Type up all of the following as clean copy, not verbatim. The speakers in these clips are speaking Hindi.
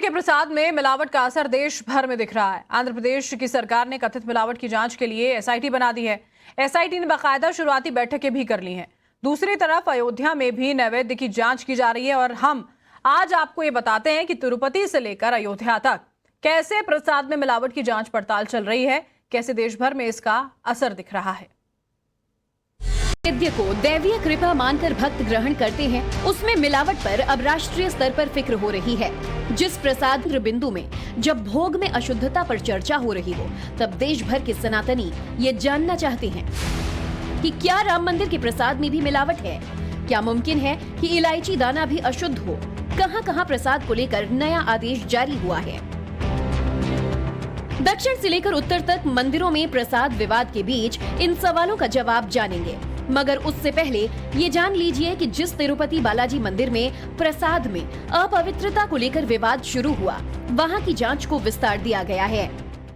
के प्रसाद में मिलावट का असर देश भर में दिख रहा है। आंध्र प्रदेश की सरकार ने कथित मिलावट की जांच के लिए एसआईटी बना दी है। एसआईटी ने बाकायदा शुरुआती बैठकें भी कर ली हैं। दूसरी तरफ अयोध्या में भी नैवेद्य की जांच की जा रही है और हम आज आपको ये बताते हैं कि तिरुपति से लेकर अयोध्या तक कैसे प्रसाद में मिलावट की जांच पड़ताल चल रही है, कैसे देश भर में इसका असर दिख रहा है। नैवेद्य को दैवीय कृपा मानकर भक्त ग्रहण करते हैं, उसमें मिलावट पर अब राष्ट्रीय स्तर पर फिक्र हो रही है। जिस प्रसाद बिंदु में जब भोग में अशुद्धता पर चर्चा हो रही हो, तब देश भर के सनातनी ये जानना चाहते हैं कि क्या राम मंदिर के प्रसाद में भी मिलावट है। क्या मुमकिन है कि इलायची दाना भी अशुद्ध हो। कहां-कहां प्रसाद को लेकर नया आदेश जारी हुआ है। दक्षिण से लेकर उत्तर तक मंदिरों में प्रसाद विवाद के बीच इन सवालों का जवाब जानेंगे, मगर उससे पहले ये जान लीजिए कि जिस तिरुपति बालाजी मंदिर में प्रसाद में अपवित्रता को लेकर विवाद शुरू हुआ, वहां की जांच को विस्तार दिया गया है।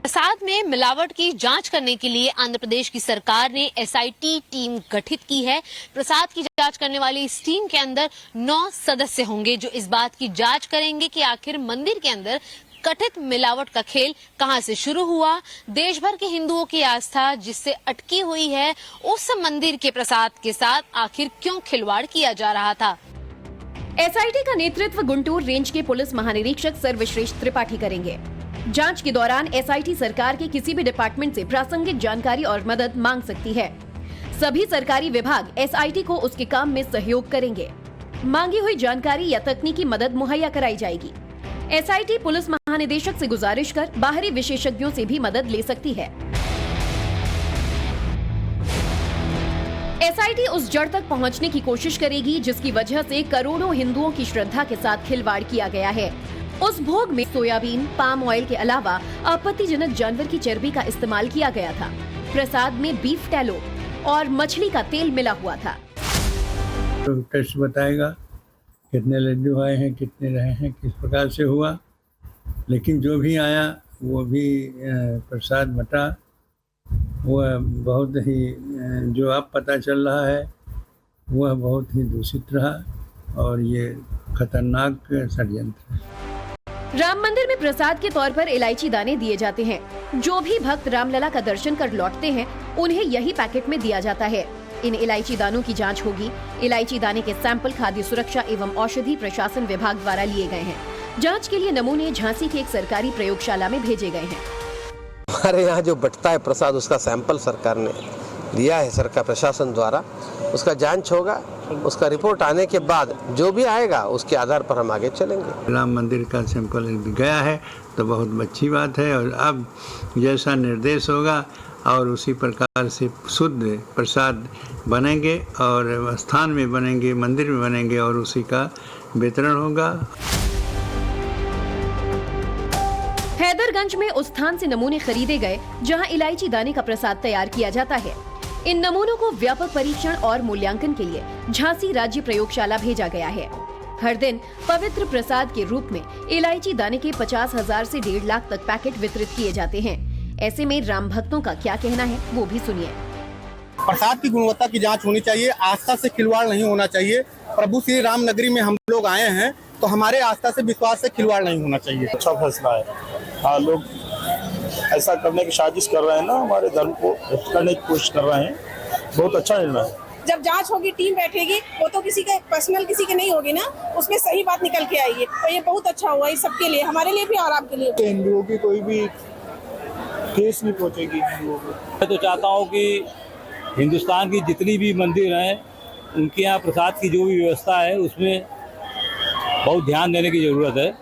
प्रसाद में मिलावट की जांच करने के लिए आंध्र प्रदेश की सरकार ने एसआईटी टीम गठित की है। प्रसाद की जांच करने वाली इस टीम के अंदर 9 सदस्य होंगे, जो इस बात की जांच करेंगे कि आखिर मंदिर के अंदर कथित मिलावट का खेल कहां से शुरू हुआ। देश भर के हिंदुओं की आस्था जिससे अटकी हुई है, उस मंदिर के प्रसाद के साथ आखिर क्यों खिलवाड़ किया जा रहा था। एसआईटी का नेतृत्व गुंटूर रेंज के पुलिस महानिरीक्षक सर्वश्रेष्ठ त्रिपाठी करेंगे। जांच के दौरान एसआईटी सरकार के किसी भी डिपार्टमेंट से प्रासंगिक जानकारी और मदद मांग सकती है। सभी सरकारी विभाग एसआईटी को उसके काम में सहयोग करेंगे। मांगी हुई जानकारी या तकनीकी मदद मुहैया कराई जाएगी। एसआईटी पुलिस महानिदेशक से गुजारिश कर बाहरी विशेषज्ञों से भी मदद ले सकती है। एसआईटी उस जड़ तक पहुंचने की कोशिश करेगी जिसकी वजह से करोड़ों हिंदुओं की श्रद्धा के साथ खिलवाड़ किया गया है। उस भोग में सोयाबीन, पाम ऑयल के अलावा आपत्तिजनक जानवर की चर्बी का इस्तेमाल किया गया था। प्रसाद में बीफ टैलो और मछली का तेल मिला हुआ था। तो टेस्ट बताएगा कितने लड्डू आए हैं, कितने रहे हैं, किस प्रकार से हुआ। लेकिन जो भी आया वो भी प्रसाद बटा, वह बहुत ही जो अब पता चल रहा है वह बहुत ही दूषित रहा और ये खतरनाक षड्यंत्र है। राम मंदिर में प्रसाद के तौर पर इलायची दाने दिए जाते हैं। जो भी भक्त रामलला का दर्शन कर लौटते हैं, उन्हें यही पैकेट में दिया जाता है। इन इलायची दानों की जांच होगी। इलायची दाने के सैंपल खाद्य सुरक्षा एवं औषधि प्रशासन विभाग द्वारा लिए गए हैं। जांच के लिए नमूने झांसी के एक सरकारी प्रयोगशाला में भेजे गए हैं। हमारे यहाँ जो बटता है प्रसाद, उसका सैंपल सरकार ने लिया है, सरकार प्रशासन द्वारा। उसका जांच होगा, उसका रिपोर्ट आने के बाद जो भी आएगा उसके आधार पर हम आगे चलेंगे। राम मंदिर का सैंपल गया है तो बहुत अच्छी बात है और अब जैसा निर्देश होगा और उसी प्रकार से शुद्ध प्रसाद बनेंगे और स्थान में बनेंगे, मंदिर में बनेंगे और उसी का वितरण होगा। हैदरगंज में उस स्थान से नमूने खरीदे गए जहां इलायची दाने का प्रसाद तैयार किया जाता है। इन नमूनों को व्यापक परीक्षण और मूल्यांकन के लिए झांसी राज्य प्रयोगशाला भेजा गया है। हर दिन पवित्र प्रसाद के रूप में इलायची दाने के 50,000 से 1.5 लाख तक पैकेट वितरित किए जाते हैं। ऐसे में राम भक्तों का क्या कहना है, वो भी सुनिए। प्रसाद की गुणवत्ता की जांच होनी चाहिए, आस्था से खिलवाड़ नहीं होना चाहिए। प्रभु श्री राम नगरी में हम लोग आए हैं तो हमारे आस्था से, विश्वास से खिलवाड़ नहीं होना चाहिए। अच्छा फैसला है। हाँ, लोग ऐसा करने की साजिश कर रहे हैं ना, हमारे धर्म को करने की कोशिश कर रहे हैं। बहुत अच्छा निर्णय है। जब जांच होगी, टीम बैठेगी, वो तो किसी के पर्सनल किसी के नहीं होगी ना, उसमें सही बात निकल के आएगी। तो ये बहुत अच्छा हुआ इस सबके लिए, हमारे लिए भी और आपके लिए। हिंदुओं की कोई भी ठेस नहीं पहुंचेगी हिंदुओं को। मैं तो चाहता हूँ कि हिंदुस्तान की जितनी भी मंदिर हैं, उनके यहाँ प्रसाद की जो भी व्यवस्था है उसमें बहुत ध्यान देने की जरूरत है।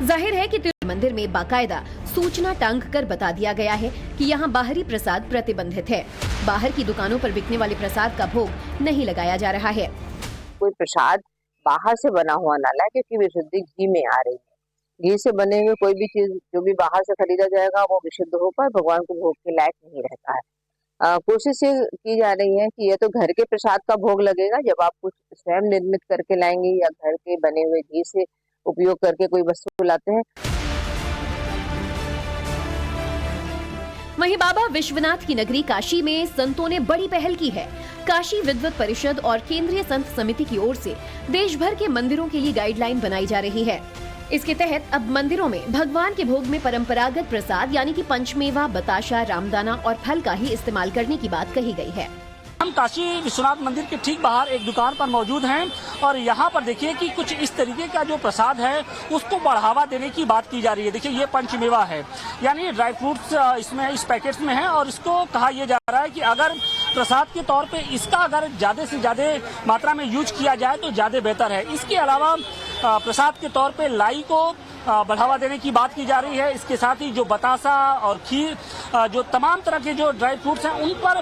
जाहिर है कि मंदिर में बाकायदा सूचना टांग कर बता दिया गया है कि यहाँ बाहरी प्रसाद प्रतिबंधित है। बाहर की दुकानों पर बिकने वाले प्रसाद का भोग नहीं लगाया जा रहा है। कोई प्रसाद बाहर से बना हुआ ना लाए, क्योंकि विशुद्धि घी में आ रही है। घी से बने हुए कोई भी चीज जो भी बाहर से खरीदा जाएगा वो विशुद्ध होकर भगवान को भोग के लायक नहीं रहता है। कोशिश ये की जा रही है कि ये तो घर के प्रसाद का भोग लगेगा, जब आप कुछ स्वयं निर्मित करके लाएंगे या घर के बने हुए घी से उपयोग करके कोई वस्तु लाते हैं। वहीं बाबा विश्वनाथ की नगरी काशी में संतों ने बड़ी पहल की है। काशी विद्वत परिषद और केंद्रीय संत समिति की ओर से देश भर के मंदिरों के लिए गाइडलाइन बनाई जा रही है। इसके तहत अब मंदिरों में भगवान के भोग में परंपरागत प्रसाद यानी कि पंचमेवा, बताशा, रामदाना और फल का ही इस्तेमाल करने की बात कही गई है। हम काशी विश्वनाथ मंदिर के ठीक बाहर एक दुकान पर मौजूद हैं और यहाँ पर देखिए कि कुछ इस तरीके का जो प्रसाद है उसको बढ़ावा देने की बात की जा रही है। देखिए ये पंचमेवा है, यानी ड्राई फ्रूट्स इसमें इस पैकेट में है और इसको कहा यह जा रहा है कि अगर प्रसाद के तौर पे इसका अगर ज़्यादा से ज़्यादा मात्रा में यूज किया जाए तो ज़्यादा बेहतर है। इसके अलावा प्रसाद के तौर पे लाई को बढ़ावा देने की बात की जा रही है। इसके साथ ही जो बतासा और खीर, जो तमाम तरह के जो ड्राई फ्रूट्स हैं उन पर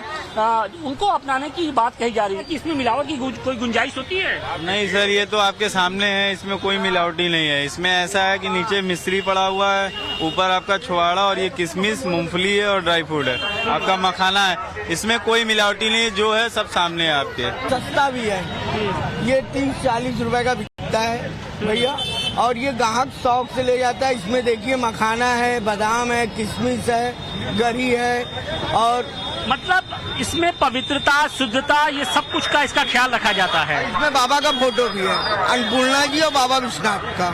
उनको अपनाने की बात कही जा रही है। कि इसमें मिलावट की कोई गुंजाइश होती है? नहीं सर, ये तो आपके सामने है, इसमें कोई मिलावटी नहीं है। इसमें ऐसा है कि नीचे मिश्री पड़ा हुआ है, ऊपर आपका छुआड़ा और ये किशमिश, मूंगफली है और ड्राई फ्रूट है, आपका मखाना है। इसमें कोई मिलावटी नहीं है, जो है सब सामने है आपके। सस्ता भी है, ये 30-40 रुपए का बिकता है भैया, और ये ग्राहक शौक से ले जाता है। इसमें देखिए मखाना है, बादाम है, किशमिश है, गरी है, और मतलब इसमें पवित्रता, शुद्धता, ये सब कुछ का इसका ख्याल रखा जाता है। इसमें बाबा का फोटो भी है, अन्नपूर्णा जी और बाबा विश्वनाथ का।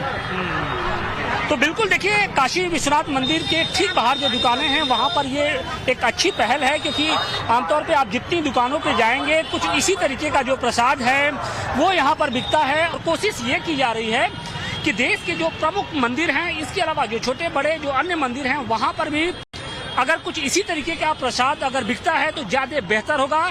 तो बिल्कुल देखिए, काशी विश्वनाथ मंदिर के ठीक बाहर जो दुकानें हैं वहाँ पर ये एक अच्छी पहल है, क्योंकि आमतौर पे आप जितनी दुकानों पे जाएंगे कुछ इसी तरीके का जो प्रसाद है वो यहाँ पर बिकता है। और कोशिश ये की जा रही है कि देश के जो प्रमुख मंदिर हैं, इसके अलावा जो छोटे बड़े जो अन्य मंदिर हैं वहाँ पर भी अगर कुछ इसी तरीके का प्रसाद अगर बिकता है तो ज़्यादा बेहतर होगा।